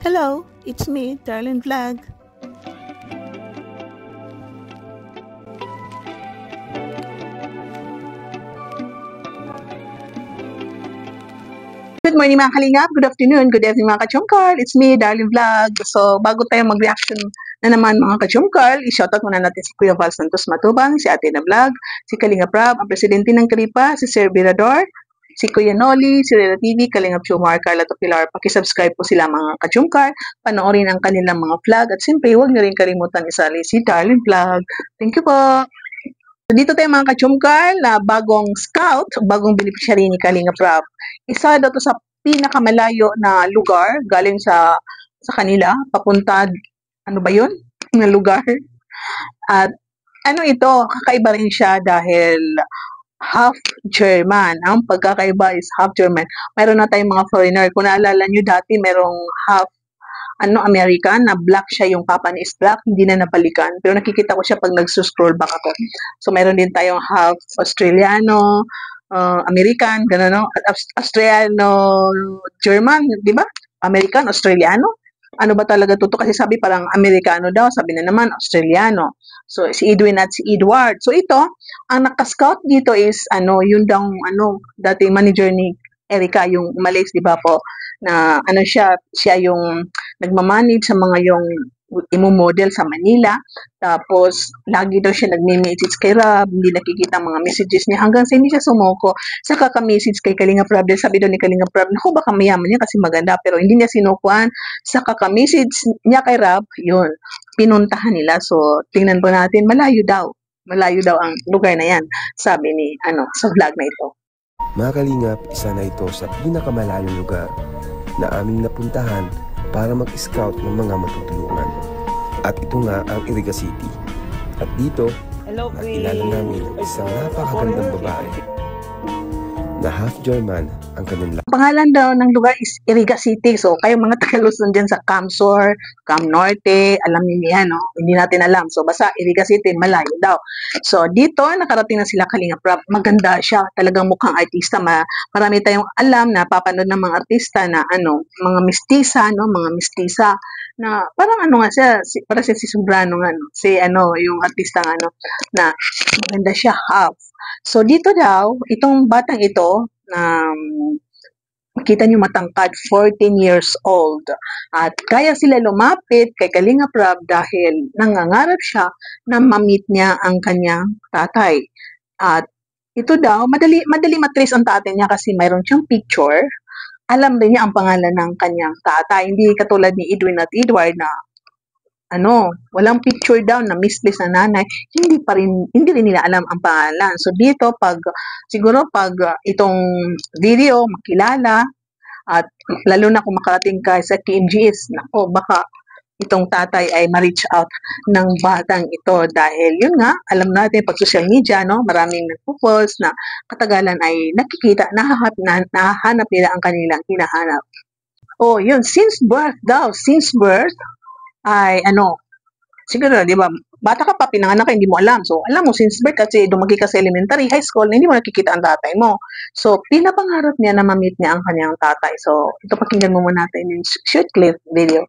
Hello, it's me, Darlene Vlog. Good morning mga kalingap, good afternoon, good evening mga kachungkal. It's me, Darlene Vlog. So, bago tayo mag-reaction na naman mga kachungkal, i-shoutout muna natin si Kuya Val Santos Matubang, si Ate na Vlog, si Kalinga Prab, ang presidente ng Karipa, si Sir Birador, si Kuya Noli, si Rera TV, Kalingap Chumar, Carla Topilar. Pakisubscribe po sila mga kachungkal, panoorin ang kanilang mga vlog, at siyempre huwag niyo rin kalimutan isali si Darlene Vlog. Thank you po! Dito tayo mga kachungkal na bagong scout, bagong beneficiary ni Kalinga Prab. Isa daw to sa pinakamalayo na lugar galing sa kanila, papunta, ano ba yun? Na lugar. At ano ito, kakaiba rin siya dahil half German. Ang pagkakaiba is half German. Mayroon na tayong mga foreigner. Kung naalala nyo dati, merong half American, na black siya, yung papa ni is black, hindi na nabalikan. Pero nakikita ko siya pag nag-scroll back ako. So, meron din tayong half Australiano, American, gano'n, no? Australiano, German, di ba? American, Australiano. Ano ba talaga totoo? Kasi sabi parang Amerikano daw, sabi na naman Australiano. So, si Edwin at si Edward. So, ito, ang nakascout dito is, yun daw, dating manager ni Erica, yung umalis, di ba po, na siya yung nagmamanage sa mga yung imo-model sa Manila. Tapos, lagi daw siya nagme-message kay Rob, hindi nakikita ang mga messages niya hanggang sa hindi siya sumuko. Saka ka-message kay Kalinga Prab, sabi daw ni Kalinga Prab, naku, baka mayaman niya kasi maganda, pero hindi niya sinukuan. Saka ka-message niya kay Rob, yun, pinuntahan nila. So, tingnan po natin, malayo daw ang lugar na yan, sabi ni, sa vlog na ito. Mga kalingap, isa na ito sa pinakamalayong lugar na aming napuntahan para mag-scout ng mga matutulungan. At ito nga ang Iriga City. At dito, nakilala namin isang napakagandang babae na half German ang kanilang. Pangalan daw ng lugar is Iriga City. So, kayo mga taga-Luzon dyan sa Camsor, Cam Norte, alam niyo yan, no? Hindi natin alam. So, basta Iriga City, malayo daw. So, dito, nakarating na sila Kalinga Prab. Maganda siya. Talagang mukhang artista. Marami tayong alam na papanood ng mga artista na, mga mistisa, no? Mga mistisa na parang nga siya, para si Sobrano nga, no? Yung artista na maganda siya, half. So, dito daw, itong batang ito, makita nyo matangkad, 14 years old. At kaya sila lumapit kay Kalinga Prab dahil nangangarap siya na ma-meet niya ang kanyang tatay. At ito daw, madali matrace ang tatay niya kasi mayroon siyang picture. Alam rin niya ang pangalan ng kanyang tatay. Hindi katulad ni Edwin at Edward na walang picture daw na misplaced na nanay, hindi rin nila alam ang pangalan. So dito, siguro pag itong video makilala, at lalo na kung makarating ka sa KMGS, baka itong tatay ay ma-reach out ng batang ito dahil yun nga, alam natin pag social media, maraming nagpo-post na katagalan ay nakikita, nahahanap nila ang kanilang hinahanap. Oh, yun, since birth ay siguro, di ba, bata ka pa, pinanganak ka, hindi mo alam. So, alam mo, since birth, kasi dumagi ka sa elementary, high school, hindi mo nakikita ang tatay mo. So, pinapangarap niya na ma-meet niya ang kanyang tatay. So, ito pakinggan mo muna natin yung short clip video.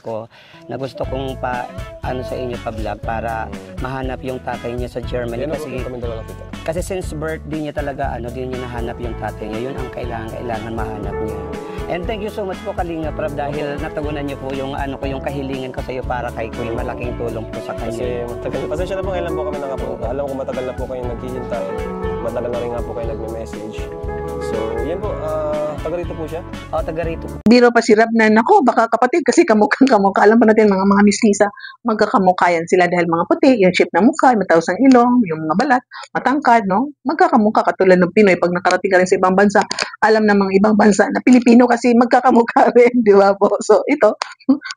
Ko na gusto kong sa inyo pa-vlog para mahanap yung tatay niya sa Germany kasi since birth din niya talaga din niya nahanap yung tatay niya. Yun ang kailangan mahanap niya. And thank you so much po Kalinga Prab dahil natugunan niyo po yung yung kahilingan ko sa iyo para kay Kuya. Malaking tulong po sa kanya. Kasi matagal, pasensya na po kailan po kami nakapunta. Alam ko matagal na po kayo naghihintay. Matagal na rin nga po kayo nagme-message. So, yan po, taga rito po siya? Oo, taga rito. Biro pa si Rab na, baka kapatid kasi kamukhang kamukha. Alam pa natin mga mistisa, magkakamukhayan sila dahil mga puti, yung shape ng mukha, mataos ang ilong, yung mga balat, matangkad, magkakamukha katulad ng Pinoy. Pag nakarating ka rin sa ibang bansa, alam ng mga ibang bansa na Pilipino kasi magkakamukha rin, di ba po? So, ito,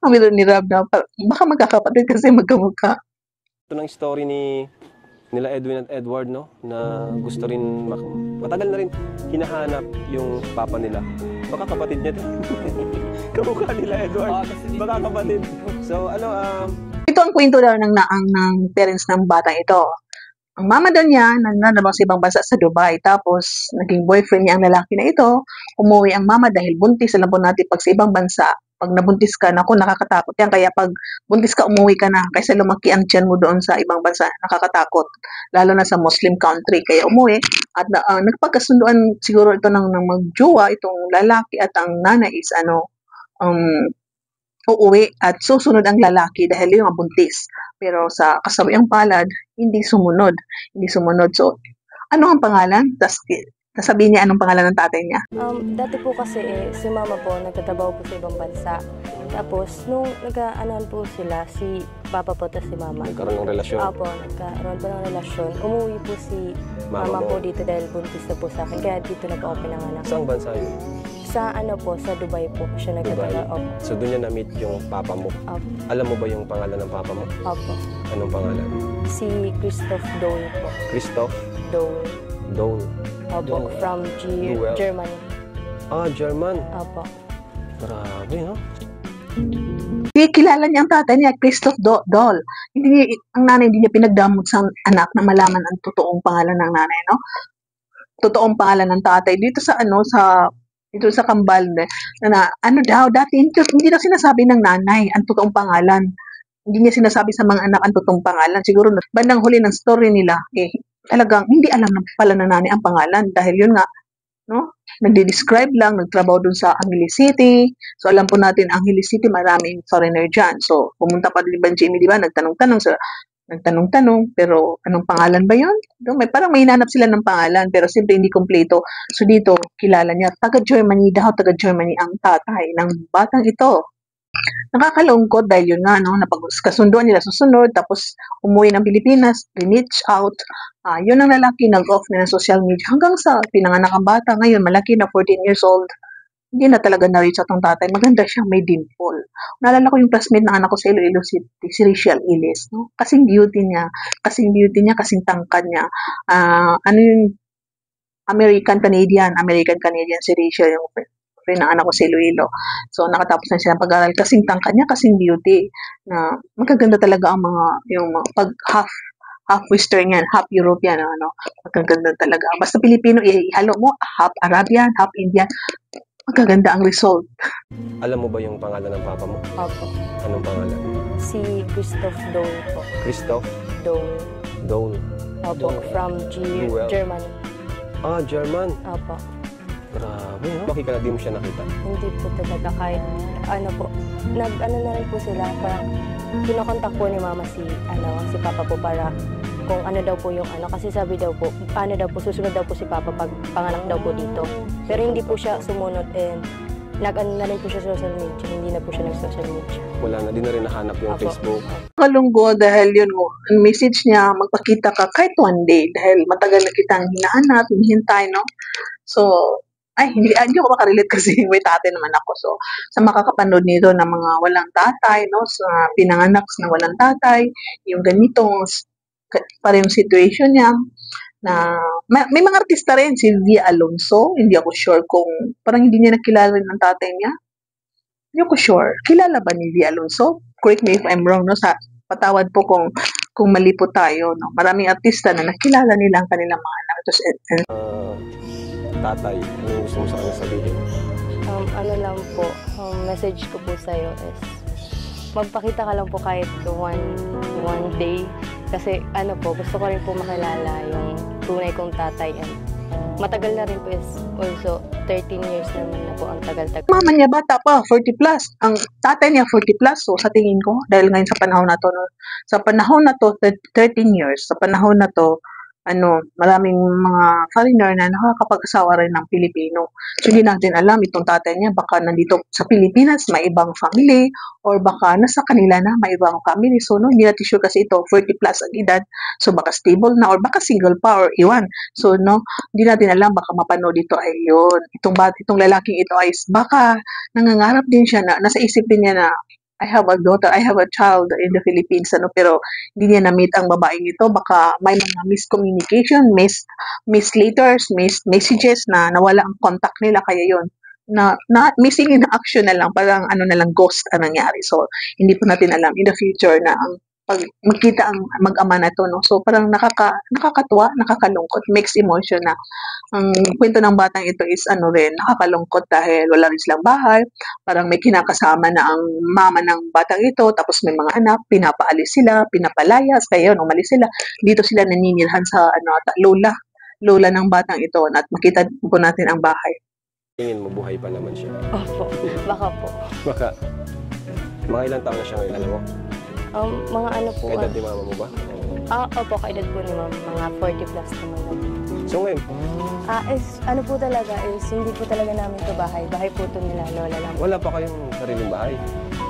ang biro ni Rab na, baka magkakapatid kasi magkamukha. Ito ng story nila Edwin at Edward, na gusto rin, matagal na rin hinahanap yung papa nila. Baka kapatid niya ito. Kamukha nila Edward. Baka kapatid. So, ito ang kwento daw ng parents ng bata ito. ang mama daw niya nananabang sa ibang bansa sa Dubai. Tapos, naging boyfriend niya ang lalaki na ito. Umuwi ang mama dahil buntis. Alam po natin, pag sa ibang bansa, pag nabuntis ka, naku, nakakatakot yan. Kaya pag buntis ka, umuwi ka na. Kaysa lumaki ang tiyan mo doon sa ibang bansa, nakakatakot. Lalo na sa Muslim country. Kaya umuwi. At nagpagkasunduan siguro ito ng magjowa, itong lalaki at ang nanay is um, uuwi at susunod ang lalaki dahil yung buntis. Pero sa kasawiang palad, hindi sumunod. Hindi sumunod. So, ano ang pangalan? Sasabihin niya anong pangalan ng tatay niya. Dati po kasi si mama po nagtatrabaho po sa ibang bansa. Tapos nung nagkaanan po sila, si papa po at si mama. Nagkaroon ng relasyon. Opo, nagkaroon po ng relasyon. Umuwi po si mama po dito dahil buntis na po sa akin. Kaya dito na po ako pinanganak. Saang bansa yun? Sa sa Dubai po siya nagtatrabaho. Opo. So doon niya na-meet yung papa mo. Opo. Alam mo ba yung pangalan ng papa mo? Opo. Anong pangalan? Si Christoph Dole po. Christoph Dole. Dole. Opo, Dole. from Duel. Germany. German. Opo. Grabe, no? Kilala niya ang tatay niya, Christoph Doll. Ang nanay hindi niya pinagdamot sa anak na malaman ang totoong pangalan ng nanay, no? Totoong pangalan ng tatay. Dito sa Kambal, dati hindi daw sinasabi ng nanay ang totoong pangalan. Hindi niya sinasabi sa mga anak ang totoong pangalan. Siguro bandang huli ng story nila, talagang hindi alam na pala ng nanay ang pangalan dahil yun nga, no? Nagde-describe lang, nagtrabaho dun sa Angeles City. So, alam po natin, Angeles City, maraming foreigner dyan. So, pumunta pa din ba Jamie, di ba? Nagtanong-tanong, pero anong pangalan ba yun? Parang may hinanap sila ng pangalan, pero simple hindi kompleto. So, dito, kilala niya, taga-Germany ang tatay ng batang ito. Nakakalungkot dahil yun nga, no, napagkasunduan nila susunod, tapos umuwi ng Pilipinas, reach out, yun ang lalaki, nag-off na ng social media, hanggang sa pinanganak ang bata, ngayon malaki na 14 years old, hindi na talaga na-reach out ang tatay, maganda siya, may dimple. Naalala ko yung classmate ng anak ko sa Iloilo City, si Rachel Iles, no? Kasing beauty niya, kasing tangkad niya, yung American-Canadian si Rachel, yung friend ng anak ko sa Iloilo. So, nakatapos na siya ng pag-aaral. Kasing tangkad niya, kasing beauty. Na magaganda talaga ang yung pag half Western yan, half European, magaganda talaga. Basta Pilipino, ihalo mo, half Arabian, half Indian, magaganda ang result. Alam mo ba yung pangalan ng papa mo? Opo. Anong pangalan? Si Christoph Dole po. Christoph Dole. Dole. Opo, from Duel. Germany. German. Opo. Grabe, no? Bakit ka na di mo siya nakita? Hindi po talaga kahit na rin po sila, parang kinokontak po ni mama si papa po para kung ano daw po yung kasi sabi daw po, paano daw po, susunod daw po si papa pag panganak daw po dito. Pero hindi po siya sumunod and na rin po siya sa social media, hindi na po siya nag-social media. Wala na, di na rin nahanap yung Opo. Facebook. Kalunggo dahil yun mo, ang message niya, magpakita ka kahit one day dahil matagal na kitang hinahanap, hinihintay, no? So, hindi ako makarelate kasi may tatay naman ako. So, sa makakapanood nito ng mga walang tatay, no? Sa pinanganak na walang tatay, yung ganitong parang situation niya, na may mga artista rin, si Via Alonso, hindi ako sure kung parang hindi niya nakilala rin ang tatay niya. Hindi ako sure. Kilala ba ni Via Alonso? Correct me if I'm wrong, no? Patawad po kung mali po tayo, no? Maraming artista na nakilala nila ang kanilang mga anak. Tatay, ano yung gusto mo sa kanya sabihin? Lang po, message ko po sa'yo is magpakita ka lang po kahit one day. Kasi gusto ko rin po makilala yung tunay kong tatay. And matagal na rin po is also 13 years naman na po ang tagal-tagal. Mama niya bata pa, 40 plus. Ang tatay niya 40 plus. So sa tingin ko, dahil ngayon sa panahon na to, 13 years, sa panahon na to, maraming mga foreigner na nakakapag-asawa rin ng Pilipino. So, hindi natin alam itong tatay niya, baka nandito sa Pilipinas, may ibang family, or baka nasa kanila na, may ibang family. So, hindi natin sure kasi ito, 40 plus ang edad. So, baka stable na, or baka single pa, or iwan. So, hindi natin alam, baka mapanood dito ay yun. Itong lalaking ito ay baka nangangarap din siya na, nasa isip din niya na, I have a daughter, I have a child in the Philippines, pero hindi niya na-meet ang babaeng ito. Baka may mga miscommunication, missed letters, missed messages na nawala ang contact nila, kaya yun. Na missing in action na lang, parang na lang, ghost ang nangyari. So, hindi po natin alam in the future na ang pag makita ang mag-ama na 'to 'no. So parang nakakatuwa, nakakalungkot, mixed emotion na ang kwento ng batang ito is ano rin, nakakalungkot dahil wala rin silang bahay, parang may kinakasama na ang mama ng batang ito, tapos may mga anak, pinapaalis sila, pinapalayas, kaya yun, umalis sila. Dito sila naninirahan sa ano ata, lola ng batang ito at makita po natin ang bahay. Tingin mo, buhay pa naman siya. Opo, baka po. Baka, mga ilang taon na siya ngayon, alam mo? Mga ano po, Kaedad ni mama mo ba? opo, kaedad po ni ma'am, mga 40 plus naman na po. So ngayon, Ano po talaga is, hindi po talaga namin to bahay. Bahay po to nila, lola lang. wala pa kayong sariling bahay.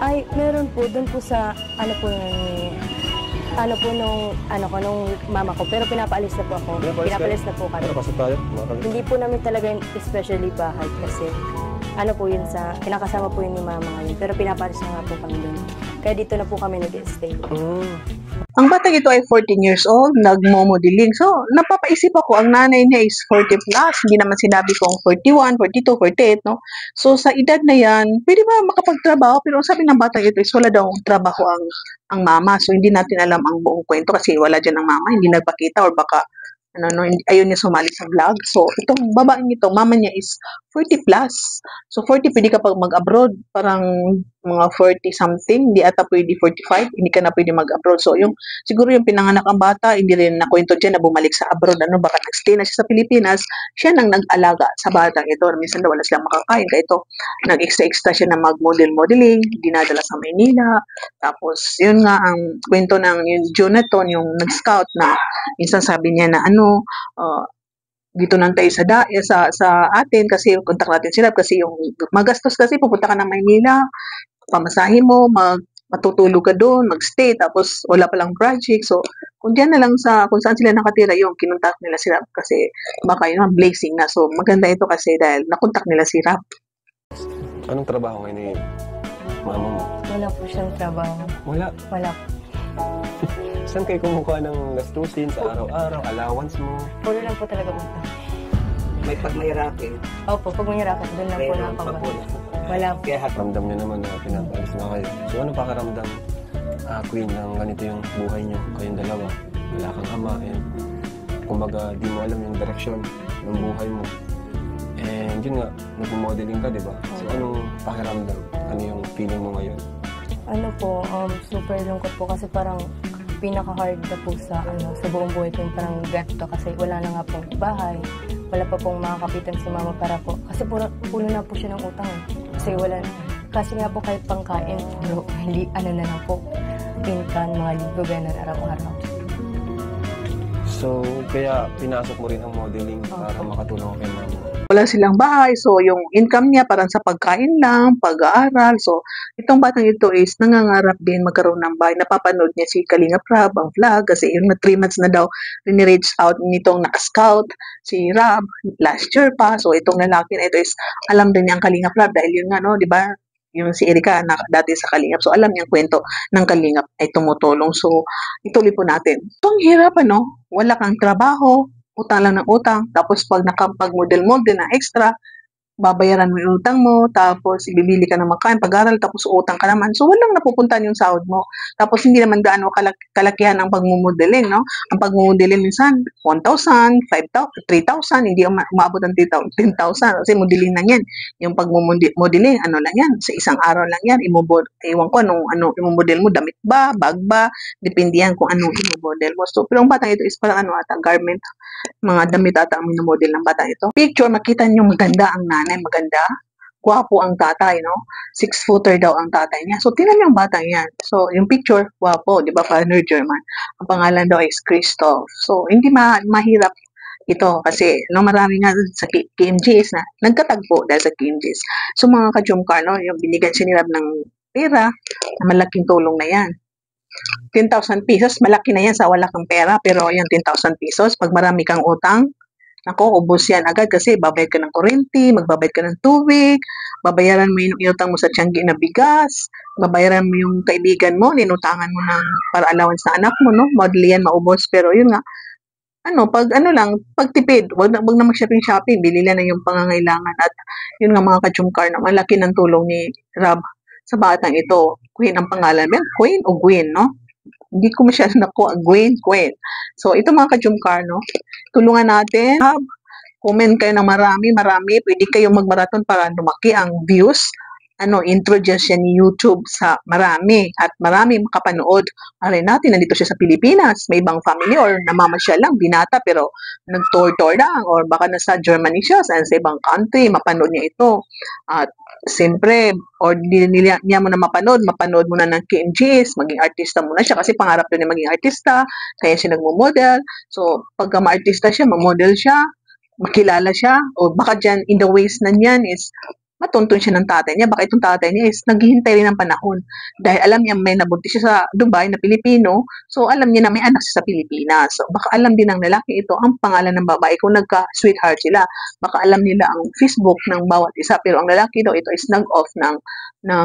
Ay, meron po, doon po sa, ano po ni, nung mama ko. Pero pinapaalis na po ako. Pinapaalis ka? Pinapaalis na po kami. Ano, pasok tayo? Mga kami. Hindi po namin talaga yung especially bahay kasi, ano po yun sa, kinakasama po yun ni mama ngayon. Pero pinapaalis na nga po kami doon. Kaya dito na po kami nag-stay. Ang batang ito ay 14 years old, nagmo-modeling. So, napapaisip ako, ang nanay niya is 40 plus, hindi naman sinabi kong 41, 42, 48, no? So, sa edad na yan, pwede ba makapagtrabaho? Pero ang sabi ng batang ito is wala daw trabaho ang mama. So, hindi natin alam ang buong kwento kasi wala dyan ang mama, hindi nagpakita or baka ayaw niya sumali sa vlog. So, itong babaeng ito, mama niya is 40 plus. So, 40 pwede ka pag mag-abroad. Parang mga 40 something, hindi ata pwede 45, hindi ka na pwede mag-abroad. So, siguro yung pinanganak ang bata, hindi rin nakwento dyan na bumalik sa abroad. Baka nag-stay na siya sa Pilipinas, siya nang nag-alaga sa batang ito. Minsan daw wala silang makakain. Kaya ito, nag-extra siya na mag-modeling, dinadala sa Maynila. Tapos, yun nga, ang kwento ng yung Jonathan, yung nag-scout na, minsan sabi niya na dito lang tayo sa atin kasi contact natin sila kasi yung magastos kasi pupunta ka ng Maynila, pamasahe mo, matutulog ka doon, magstay, tapos wala palang project. So, kung diyan na lang kung saan sila nakatira, yung kinontak nila sila kasi baka yun, blazing na. So, maganda ito kasi dahil nakontak nila si Rap. Anong trabaho ngayon ni mama mo? Wala po siyang trabaho. Wala. Wala po. Saan kayo kumukuha ng gastusin sa araw-araw, allowance mo? Puro lang po talaga utang. May racket. Opo, pag may rakat, doon lang po Pero nakapagbabayad. Wala po. Kaya Ramdam niyo naman na pinapaalis na kayo. So ano pakiramdam, Queen, ng ganito yung buhay niyo, kayong dalawa? Wala kang ama, and kumbaga di mo alam yung direksyon ng buhay mo. And yun nga, nag-modeling ka, di ba? So anong pakiramdam? Ano yung feeling mo ngayon? Ano po, super lungkot po kasi parang pinaka-hard na po sa buong buhay ko yung parang ganito kasi wala na nga pong bahay, wala pa pong makakapitan si mama para po, kasi puno na po siya ng utang kasi wala, kasi nga po kahit pangkain, puro, na lang po, pinkan, mga libo, ganun, araw-araw. So, kaya pinasok mo rin ang modeling para makatulong kay mama. Wala silang bahay, so yung income niya parang sa pagkain lang, pag-aaral. So, itong batang ito is nangangarap din magkaroon ng bahay. Napapanood niya si Kalinga Prab, ang vlog, kasi yung 3 months na daw rini-reach out nitong naka-scout, si Rab, last year pa. So, itong lalaki na ito is alam din niya ang Kalinga Prab dahil yun nga, no, di ba? Yung si Erika na dati sa Kalingap. So, alam niya ang kwento ng Kalingap ay tumutulong. So, ituloy po natin. So, ang hirap, wala kang trabaho, utang lang ng utang, tapos pag nakapag-model-model na extra, babayaran mo yung utang mo, tapos ibibili ka ng makain, pag-aral, tapos utang ka naman. So, walang napupuntahan yung sahod mo. Tapos, hindi naman gaano kalakihan ang pagmumodeling, no? Ang pagmumodeling minsan, 1,000, 5,000, 3,000, hindi umabot ng 10,000 kasi modeling lang yan. Yung pagmumodeling, lang yan, sa isang araw lang yan, ewan ko imomodel mo, damit ba, bag ba, depende yan kung anong imomodel mo. So, pero ang batang ito is parang garment, mga damit ata ang minomodel ng batang ito. Picture, makita nyo maganda ang nanay, maganda. Gwapo ang tatay, no? 6-footer daw ang tatay niya. So, tingnan niyo ang batang yan. So, yung picture, gwapo, di ba? Foreigner German. Ang pangalan daw is Christoph. So, hindi mahirap ito kasi marami nga sa KMJs na nagkatagpo dahil sa KMJs. So, mga ka-Jumcar, yung binigyan siya nila ng pera, na malaking tulong na yan. 10,000 pesos, malaki na yan sa wala kang pera, pero yung 10,000 pesos, pag marami kang utang, ubos yan agad kasi babayad ka ng kuryente, magbabayad ka ng tubig, babayaran mo yung inutang mo sa tiyanggi na bigas, babayaran mo yung kaibigan mo, ninutangan mo ng para allowance na anak mo, no? Model yan, maubos, pero yun nga, pagtipid, wag na mag-shopping, bili lang na yung pangangailangan at yun nga mga ka-Jumcar na malaki ng tulong ni Rab sa batang ito. Queen ang pangalan mo, Queen o Gwen, no? Hindi ko masyado nakuha. Gwen. So, ito mga ka-Jumcar, no? Tulungan natin. Comment kayo ng marami. Pwede kayong mag-marathon para lumaki ang views. Introduce siya ni YouTube sa marami at marami makapanood. Aray natin, nandito siya sa Pilipinas, may ibang family or namamasyal lang, binata pero nag-tour lang or baka nasa Germany siya, sa ibang country, mapanood niya ito. At siyempre, or niya mo na mapanood mo na ng KMGs, maging artista muna siya kasi pangarap niya maging artista, kaya siya nagmo-model. So, pagka ma-artista siya, ma-model siya, makilala siya, o baka dyan, in the ways na niyan is matuntun siya ng tatay niya. Baka itong tatay niya is naghihintay rin ng panahon. Dahil alam niya may nabuntis siya sa Dubai na Pilipino, so alam niya na may anak siya sa Pilipinas. So baka alam din ng lalaki ito ang pangalan ng babae kung nagka-sweetheart sila. Baka alam nila ang Facebook ng bawat isa, pero ang lalaki daw ito is nag-off ng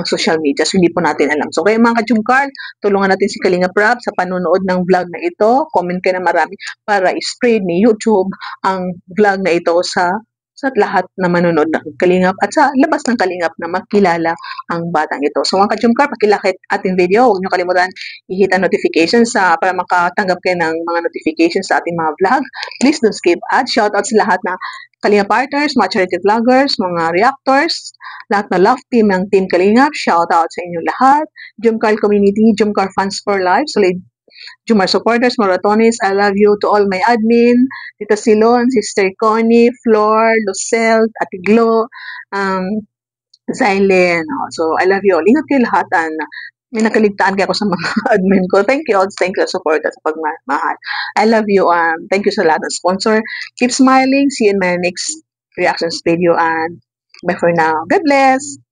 social media. So hindi po natin alam. So kaya mga ka-Jumcar, tulungan natin si Kalinga Prab sa panonood ng vlog na ito. Comment kayo na marami para i-spread ni YouTube ang vlog na ito sa lahat na manonood ng Kalingap at sa labas ng Kalingap na makilala ang batang ito. So mga ka-Jumcar, pakilakit ating video. Huwag niyo kalimutan i-hit ang notifications para makatanggap kayo ng mga notifications sa ating mga vlog. Please don't skip ads. Shoutout sa lahat na Kalingap partners, mga charity vloggers, mga reactors, lahat na love team ng Team Kalingap. Shoutout sa inyo lahat. Jumcar community, Jumcar fans for life. Solid Jumar supporters, maratones, I love you to all my admin, Tita Silon, Sister Connie, Flor, Lucelle, Ate Glo, Zylen. So, I love you all. Ingat kayo lahat. May nakaligtaan kayo ako sa mga admin ko. Thank you all. Thank you sa support at sa pagmamahal. I love you. Thank you sa lahat ng sponsor. Keep smiling. See you in my next reactions video. And bye for now. God bless.